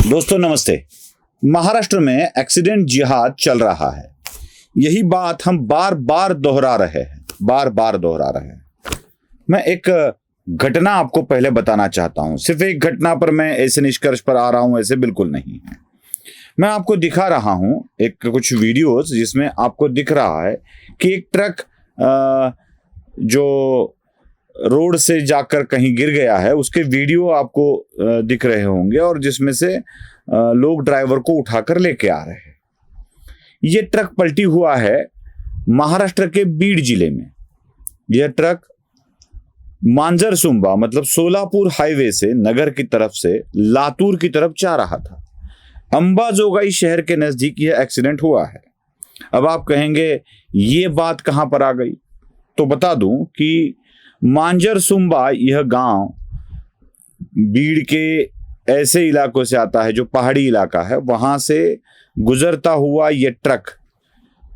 दोस्तों नमस्ते। महाराष्ट्र में एक्सीडेंट जिहाद चल रहा है। यही बात हम बार बार दोहरा रहे हैं। मैं एक घटना आपको पहले बताना चाहता हूं। सिर्फ एक घटना पर मैं ऐसे निष्कर्ष पर आ रहा हूं, ऐसे बिल्कुल नहीं है। मैं आपको दिखा रहा हूं कुछ वीडियोस जिसमें आपको दिख रहा है कि एक ट्रक जो रोड से जाकर कहीं गिर गया है, उसके वीडियो आपको दिख रहे होंगे और जिसमें से लोग ड्राइवर को उठाकर लेके आ रहे हैं। ये ट्रक पलटी हुआ है महाराष्ट्र के बीड जिले में। यह ट्रक मांजरसुंबा मतलब सोलापुर हाईवे से नगर की तरफ से लातूर की तरफ जा रहा था। अंबाजोगाई शहर के नजदीक यह एक्सीडेंट हुआ है। अब आप कहेंगे ये बात कहां पर आ गई, तो बता दूं कि मांजरसुंबा यह गांव बीड़ के ऐसे इलाकों से आता है जो पहाड़ी इलाका है। वहां से गुजरता हुआ यह ट्रक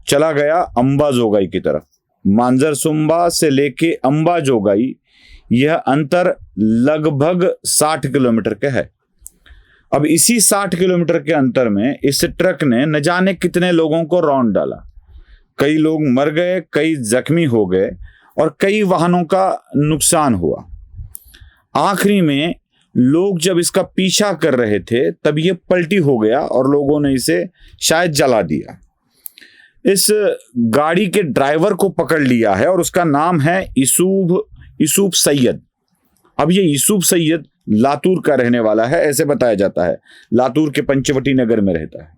चला गया अंबाजोगाई की तरफ। मांजरसुंबा से लेके अंबाजोगाई यह अंतर लगभग 60 किलोमीटर का है। अब इसी 60 किलोमीटर के अंतर में इस ट्रक ने न जाने कितने लोगों को रौंद डाला। कई लोग मर गए, कई जख्मी हो गए और कई वाहनों का नुकसान हुआ। आखिरी में लोग जब इसका पीछा कर रहे थे तब ये पलटी हो गया और लोगों ने इसे शायद जला दिया। इस गाड़ी के ड्राइवर को पकड़ लिया है और उसका नाम है यूसुफ सैयद। अब ये यूसुफ सैयद लातूर का रहने वाला है, ऐसे बताया जाता है। लातूर के पंचवटी नगर में रहता है।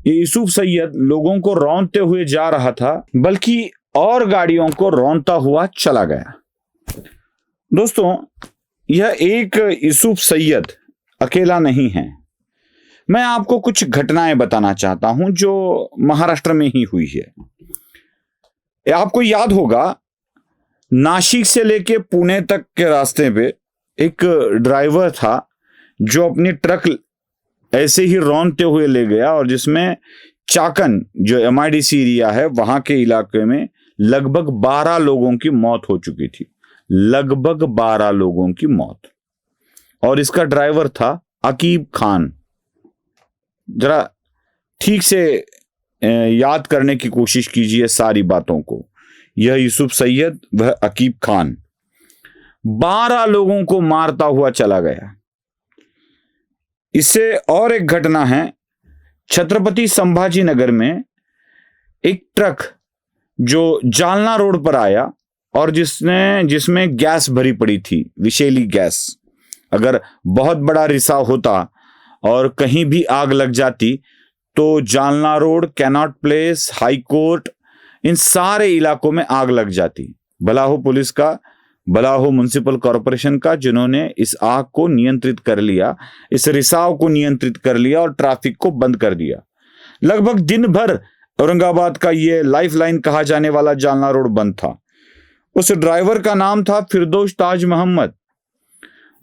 ये यूसुफ सैयद लोगों को रौंदते हुए जा रहा था, बल्कि और गाड़ियों को रौंदता हुआ चला गया। दोस्तों, यह एक यूसुफ सैयद अकेला नहीं है। मैं आपको कुछ घटनाएं बताना चाहता हूं जो महाराष्ट्र में ही हुई है। आपको याद होगा, नासिक से लेके पुणे तक के रास्ते पे एक ड्राइवर था जो अपनी ट्रक ऐसे ही रौंदते हुए ले गया और जिसमें चाकन जो MIDC एरिया है वहां के इलाके में लगभग 12 लोगों की मौत हो चुकी थी। लगभग 12 लोगों की मौत। और इसका ड्राइवर था अकीब खान। जरा ठीक से याद करने की कोशिश कीजिए सारी बातों को। यह यूसुफ सैयद, वह अकीब खान 12 लोगों को मारता हुआ चला गया। इससे और एक घटना है, छत्रपति संभाजी नगर में एक ट्रक जो जालना रोड पर आया और जिसमें गैस भरी पड़ी थी, विषैली गैस। अगर बहुत बड़ा रिसाव होता और कहीं भी आग लग जाती तो Jalna road, Connaught Place, high court, इन सारे इलाकों में आग लग जाती। भला हो पुलिस का, भला हो म्युनिसिपल कॉरपोरेशन का, जिन्होंने इस आग को नियंत्रित कर लिया, इस रिसाव को नियंत्रित कर लिया और ट्रैफिक को बंद कर दिया। लगभग दिन भर औरंगाबाद का ये लाइफलाइन कहा जाने वाला जालना रोड बंद था। उस ड्राइवर का नाम था फिरदौस ताज मोहम्मद,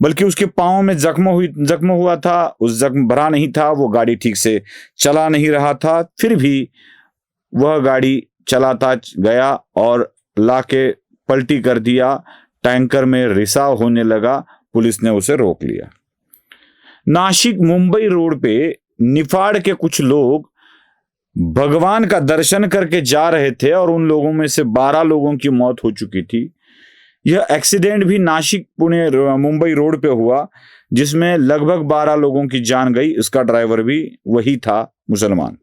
बल्कि उसके पांव में जख्म हुआ था। उस जख्म भरा नहीं था, वो गाड़ी ठीक से चला नहीं रहा था, फिर भी वह गाड़ी चलाता गया और लाके पलटी कर दिया। टैंकर में रिसाव होने लगा, पुलिस ने उसे रोक लिया। नासिक मुंबई रोड पे निफाड़ के कुछ लोग भगवान का दर्शन करके जा रहे थे और उन लोगों में से 12 लोगों की मौत हो चुकी थी। यह एक्सीडेंट भी नासिक पुणे मुंबई रोड पे हुआ, जिसमें लगभग 12 लोगों की जान गई। इसका ड्राइवर भी वही था, मुसलमान।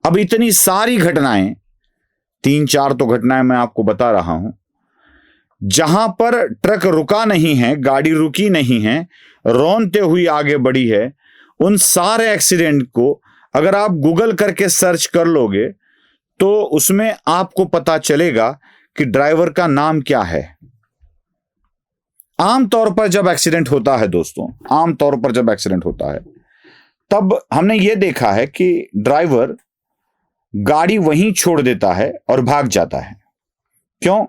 अब इतनी सारी घटनाएं, 3-4 तो घटनाएं मैं आपको बता रहा हूं, जहां पर ट्रक रुका नहीं है, गाड़ी रुकी नहीं है, रौंदते हुई आगे बढ़ी है। उन सारे एक्सीडेंट को अगर आप गूगल करके सर्च कर लोगे तो उसमें आपको पता चलेगा कि ड्राइवर का नाम क्या है। आमतौर पर जब एक्सीडेंट होता है दोस्तों, आमतौर पर जब एक्सीडेंट होता है तब हमने ये देखा है कि ड्राइवर गाड़ी वहीं छोड़ देता है और भाग जाता है। क्यों?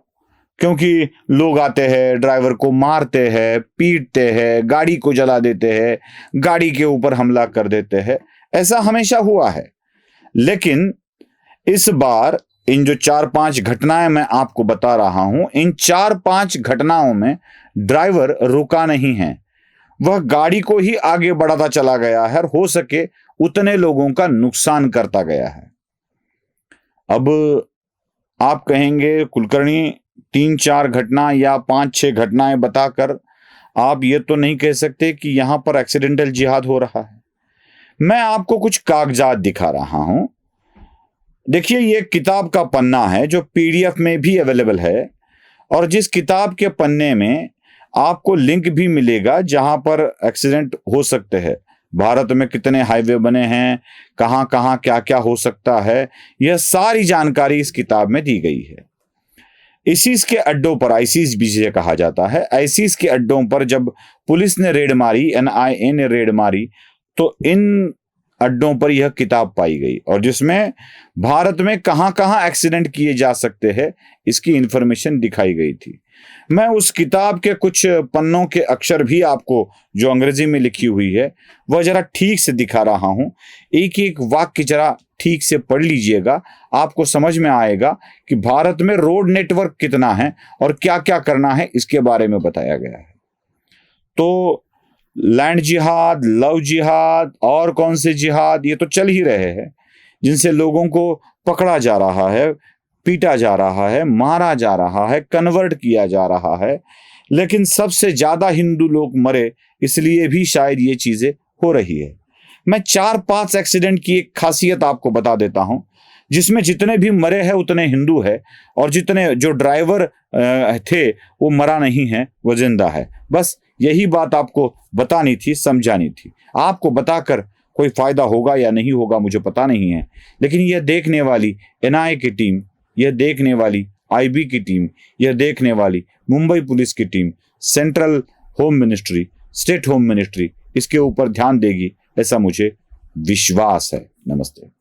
क्योंकि लोग आते हैं, ड्राइवर को मारते हैं, पीटते हैं, गाड़ी को जला देते हैं, गाड़ी के ऊपर हमला कर देते हैं। ऐसा हमेशा हुआ है। लेकिन इस बार इन जो 4-5 घटनाएं मैं आपको बता रहा हूं, इन 4-5 घटनाओं में ड्राइवर रुका नहीं है। वह गाड़ी को ही आगे बढ़ाता चला गया है और हो सके उतने लोगों का नुकसान करता गया है। अब आप कहेंगे कुलकर्णी 3-4 घटना या 5-6 घटनाएं बताकर आप ये तो नहीं कह सकते कि यहां पर एक्सीडेंटल जिहाद हो रहा है। मैं आपको कुछ कागजात दिखा रहा हूं। देखिए, ये किताब का पन्ना है जो पीडीएफ में भी अवेलेबल है, और जिस किताब के पन्ने में आपको लिंक भी मिलेगा जहां पर एक्सीडेंट हो सकते हैं, भारत में कितने हाईवे बने हैं, कहां कहां क्या क्या हो सकता है, यह सारी जानकारी इस किताब में दी गई है। ISIS के अड्डों पर, आईसीस भी जिसे कहा जाता है, ISIS के अड्डों पर जब पुलिस ने रेड मारी, NIA ने रेड मारी, तो इन अड्डों पर यह किताब पाई गई और जिसमें भारत में कहां कहां एक्सीडेंट किए जा सकते हैं इसकी इंफॉर्मेशन दिखाई गई थी। मैं उस किताब के कुछ पन्नों के अक्षर भी आपको, जो अंग्रेजी में लिखी हुई है, वह जरा ठीक से दिखा रहा हूं। एक एक वाक्य जरा ठीक से पढ़ लीजिएगा, आपको समझ में आएगा कि भारत में रोड नेटवर्क कितना है और क्या क्या करना है, इसके बारे में बताया गया है। तो लैंड जिहाद, लव जिहाद और कौन से जिहाद, ये तो चल ही रहे हैं, जिनसे लोगों को पकड़ा जा रहा है, पीटा जा रहा है, मारा जा रहा है, कन्वर्ट किया जा रहा है। लेकिन सबसे ज्यादा हिंदू लोग मरे इसलिए भी शायद ये चीजें हो रही है। मैं 4-5 एक्सीडेंट की एक खासियत आपको बता देता हूं, जिसमें जितने भी मरे हैं उतने हिंदू है, और जितने जो ड्राइवर थे वो मरा नहीं है, वो जिंदा है। बस यही बात आपको बतानी थी, समझानी थी। आपको बताकर कोई फायदा होगा या नहीं होगा मुझे पता नहीं है, लेकिन यह देखने वाली NIA की टीम, यह देखने वाली IB की टीम, यह देखने वाली मुंबई पुलिस की team, central home ministry, state home ministry इसके ऊपर ध्यान देगी, ऐसा मुझे विश्वास है। नमस्ते।